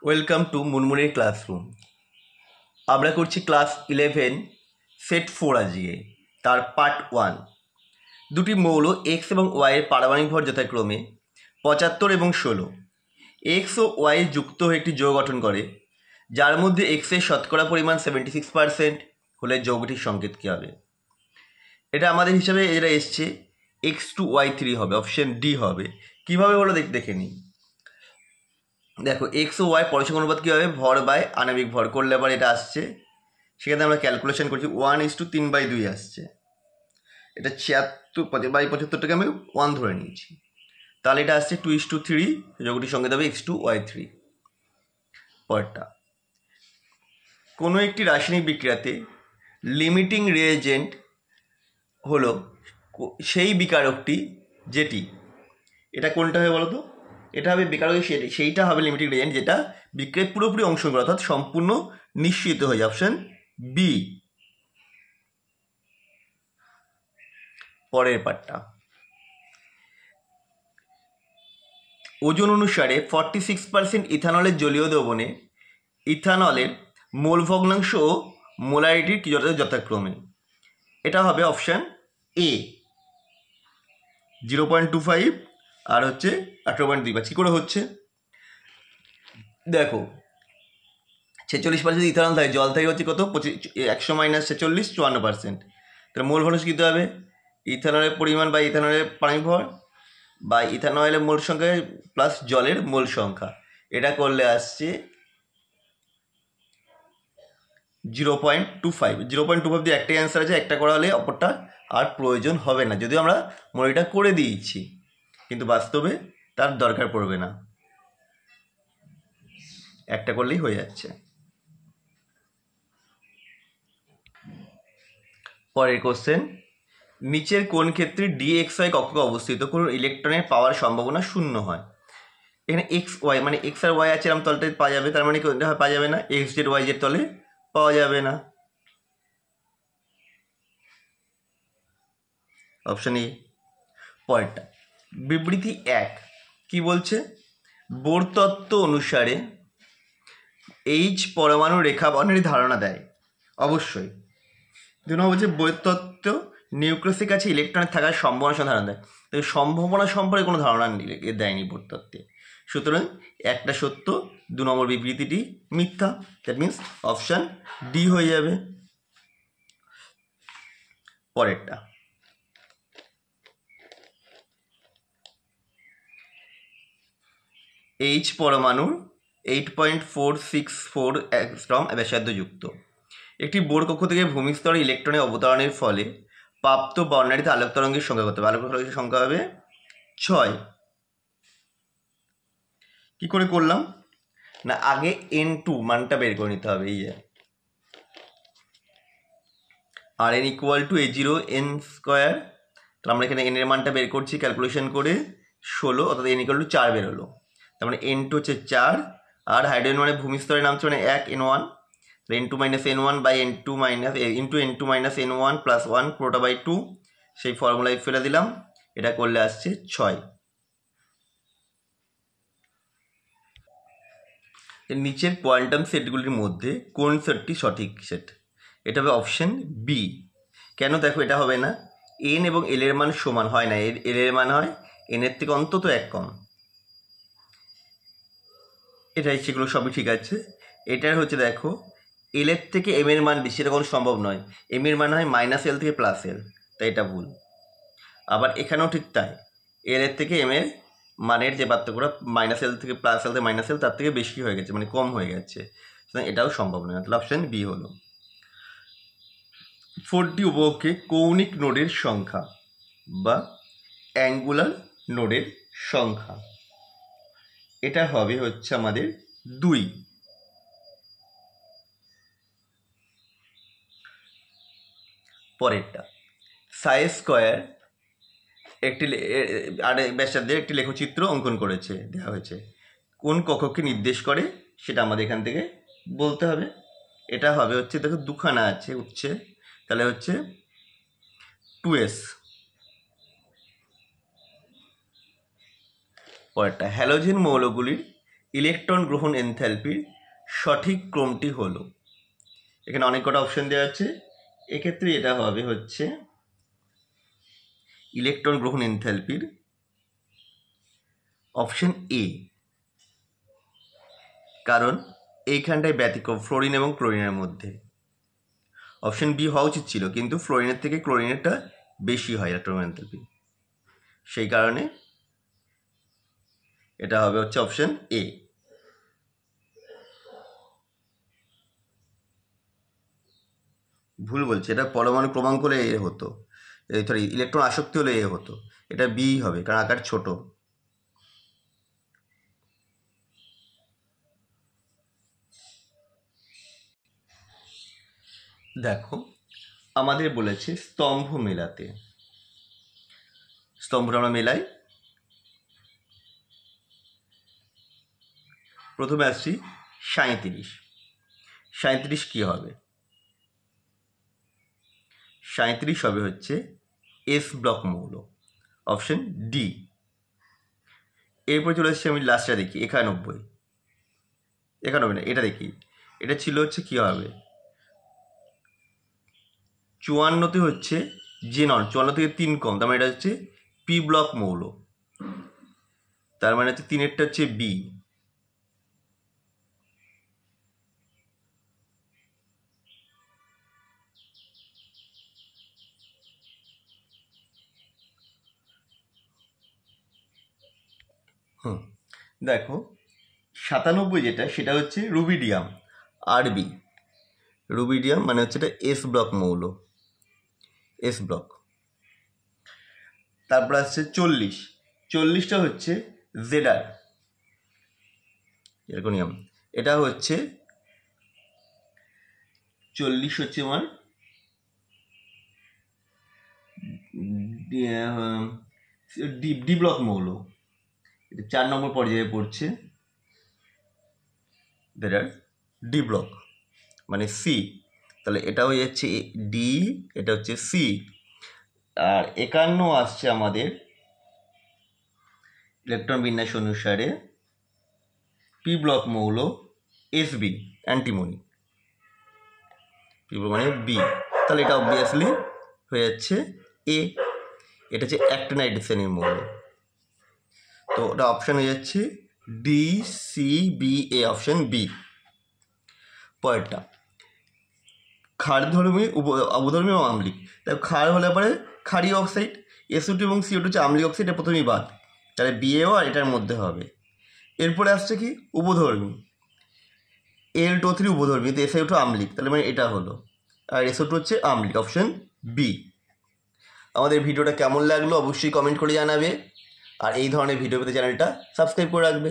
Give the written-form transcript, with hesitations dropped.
Welcome to মুনমুনের classroom. আমরা করছি class 11 set 4 আজকে, তার পার্ট 1। দুটি মৌল এক্স এবং ওয়াইয়ের পারমাণবিক ভর যথাক্রমে 75 এবং 16। এক্স ও ওয়াই যুক্ত হয়ে একটি যৌগ গঠন করে, যার মধ্যে এক্সের শতকরা পরিমাণ 76% হলে যৌগটির সংকেত কী হবে? এটা আমাদের হিসাবে এটা এসছে X2Y3 হবে, অপশন ডি হবে। কীভাবে হলো দেখে নিই। দেখো, এক্স ও ওয়াই পরস্পর অনুপাত কী হবে? ভর বাই আণবিক ভর করলে আবার এটা আসছে, সেখানে আমরা ক্যালকুলেশন করছি 1:3/2 আসছে। এটা 76/75টাকে আমি 1 ধরে নিয়েছি, তাহলে এটা আসছে 2:3, যোগটির সঙ্গে দেবে X2Y3। পরেরটা, কোনো একটি রাসায়নিক বিক্রিয়াতে লিমিটিং রিয়েজেন্ট হলো সেই বিকারকটি যেটি, এটা কোনটা হবে বলো তো? এটা হবে বিকারক, সেইটা হবে লিমিটিং রিয়েজেন্ট যেটা বিক্রিয়ায় পুরোপুরি অংশগ্রহণ করে, অর্থাৎ সম্পূর্ণ নিশ্চিত হয়ে যায়, অপশন বি। পরের পার্টটা, ওজন অনুসারে 46% ইথানলের জলীয় দ্রবণে ইথানলের মোল ভগ্নাংশ ও মোলারিটির কি যথাক্রমে? এটা হবে অপশান এ 0.25 আর হচ্ছে 18.2। কী করে হচ্ছে দেখো, 46% ইথানল থাকে, জল থাকে হচ্ছে কত? 100 - 46, 54%। তাহলে মোল ভগ্নাংশ কী হবে? ইথানলের পরিমাণ বা ইথানলের পানি ভর বা ইথানলের মোল সংখ্যা প্লাস জলের মোল সংখ্যা, এটা করলে আসছে 0.25। 0.25 দিয়ে একটাই অ্যান্সার আছে, একটা করা হলে অপরটা আর প্রয়োজন হবে না, যদিও আমরা মনে করে দিয়েছি, কিন্তু বাস্তবে তার দরকার পড়বে না, একটা করলেই হয়ে যাচ্ছে। পরের কোশ্চেন, নিচের কোন ক্ষেত্রে DXY কক্ষকে অবস্থিত কোন ইলেকট্রনের পাওয়ার সম্ভাবনা শূন্য হয়? এখানে এক্স ওয়াই মানে এক্স আর ওয়াই আছে, এরকম তলটায় পাওয়া যাবে, তার মানে পাওয়া যাবে না, এক্স জেড ওয়াই জেড তলে পাওয়া যাবে না, অপশন এ। পরেরটা, বিবৃতি 1 কি বলছে? বোর তত্ত্ব অনুসারে এইচ পরমাণু রেখা বর্ণের ধারণা দেয়। অবশ্যই 2 নম্বর বলছে বোর তত্ত্ব নিউক্লিয়াসের কাছে ইলেকট্রনের থাকার সম্ভাবনা ধারণা দেয়। তাই সম্ভাবনা সম্পর্কে কোনো ধারণা দেয়নি বোর তত্ত্বে, সুতরাং একটা সত্য, 2 নম্বর বিবৃতিটি মিথ্যা। দ্যাট মিনস অপশান ডি হয়ে যাবে। পরেরটা, এইচ পরমাণুর 8.464 অ্যাংস্ট্রম ব্যাসার্ধযুক্ত একটি বোর কক্ষ থেকে ভূমিস্তরে ইলেকট্রনের অবতরণের ফলে প্রাপ্ত বর্ণালীতে আলোক তরঙ্গের সংখ্যা কত হবে? আলোক তরঙ্গের সংখ্যা হবে 6। কি করে করলাম না, আগে N2 মানটা বের করে নিতে হবে। এই যে আর N = A0 N², তাহলে আমরা এখানে N এর মানটা বের করছি ক্যালকুলেশন করে 16, অর্থাৎ N = 4 বেরোলো। তার মানে N2 হচ্ছে 4, আর হাইড্রোজেন মানে ভূমিস্তরে নামছে মানে 1 N1, N2 - N1 by N2 - N1 plus 1 পুরোটা বাই 2, সেই ফর্মুলায় ফেলে দিলাম, এটা করলে আসছে 6। নিচের কোয়ান্টাম সেটগুলির মধ্যে কোন সেটটি সঠিক সেট? এটা হবে অপশন বি। কেন? দেখো, এটা হবে না, এন এবং এল এর মান সমান হয় না, এল এর মান হয় এন এর থেকে অন্তত 1 কম। এটাই, সেগুলো সবই ঠিক আছে। এটার হচ্ছে দেখো, এল এর থেকে এম এর মান বেশি, এটা কোনো সম্ভব নয়, এম এর মান হয় -L থেকে +L, তাই এটা ভুল। আবার এখানেও ঠিক তাই, এল এর থেকে এম এর মানের যে পার্থক্যটা -L থেকে +L থেকে -L তার থেকে বেশি হয়ে গেছে, মানে কম হয়ে গেছে, সুতরাং এটাও সম্ভব নয়, তাহলে অপশন বি হলো। 4টি উপকক্ষে কৌণিক নোডের সংখ্যা বা অ্যাঙ্গুলার নোডের সংখ্যা, এটা হবে হচ্ছে আমাদের 2। পরেরটা, সাই স্কয়ার একটি ব্যাসার্ধের একটি লেখচিত্র অঙ্কন করেছে, দেওয়া হয়েছে, কোন কক্ষকে নির্দেশ করে সেটা আমাদের এখান থেকে বলতে হবে। এটা হবে হচ্ছে, দেখো দুখানা আছে উঠছে, তাহলে হচ্ছে 2s। পরেরটা, হ্যালোজেন মৌলগুলির ইলেকট্রন গ্রহণ এনথ্যালপির সঠিক ক্রমটি হলো। এখানে অনেক কটা অপশন দেওয়া আছে, এক্ষেত্রে এটা হবে হচ্ছে ইলেকট্রন গ্রহণ এনথ্যালপির অপশন এ, কারণ এইখানটায় ব্যতিক্রম ফ্লোরিন এবং ক্লোরিনের মধ্যে। অপশন বি হওয়া উচিত ছিল, কিন্তু ফ্লোরিনের থেকে ক্লোরিনেরটা বেশি হয় ইলেকট্রন এনথ্যালপি, সেই কারণে এটা হবে হচ্ছে অপশন এ। ভুল বলছে, এটা পরমাণু ক্রমাঙ্ক হলে এ হতো, সরি ইলেকট্রন আসক্তি হলে এ হতো, এটা বি হবে কারণ আকার ছোট। দেখো আমাদের বলেছে স্তম্ভ মেলাতে, স্তম্ভটা আমরা মেলাই। প্রথমে আসছি 37, 37 কী হবে? 37 হবে হচ্ছে এস ব্লক মৌল, অপশন ডি। এরপর চলে আসছি আমি লাস্টটা দেখি 91, 91 না, এটা দেখি, এটা ছিল হচ্ছে কী হবে 54তে হচ্ছে জেনন, 54 থেকে 3 কম, তার মানে এটা হচ্ছে পি ব্লক মৌল, তার মানে হচ্ছে 3এরটা হচ্ছে বি। দেখো 97 যেটা, সেটা হচ্ছে রুবিডিয়াম, আরবি রুবিডিয়াম, মানে হচ্ছে এটা এস ব্লক মৌল, এস ব্লক। তারপর আসছে 40, 40টা হচ্ছে জেডার এরকনিয়াম, এটা হচ্ছে 40 হচ্ছে আমার ডি ব্লক মৌল, এটা 4 নম্বর পর্যায়ে পড়ছে, জেডার ডি ব্লক মানে সি, তাহলে এটা হয়ে যাচ্ছে ডি, এটা হচ্ছে সি। আর 51 আসছে আমাদের ইলেকট্রন বিন্যাস অনুসারে পি ব্লক মৌল এসবি, অ্যান্টিমনি, পি ব্লক মানে বি, তাহলে এটা অবভিয়াসলি হয়ে যাচ্ছে এ, এটা হচ্ছে অ্যাক্টিনাইড শ্রেণীর মৌল, তো ওটা অপশান হয়ে যাচ্ছে D C B A, option B. পরেরটা ক্ষারধর্মী অবধর্মী এবং আম্লিক, তাই ক্ষার হলে পরে ক্ষারীয় অক্সাইড, SO2 এবং CO2 হচ্ছে আম্লিক অক্সাইড, এটা প্রথমেই বাদ, তাহলে বিএও আর এটার মধ্যে হবে। এরপরে আসছে কি উভধর্মী, Al2O3 উভধর্মী, কিন্তু SiO2 আম্লিক, তাহলে মানে এটা হলো, আর SO2 হচ্ছে আম্লিক, অপশন বি। আমাদের ভিডিওটা কেমন লাগলো অবশ্যই কমেন্ট করে জানাবে, আর এই ধরনের ভিডিও পেতে চ্যানেলটা সাবস্ক্রাইব করে রাখবে।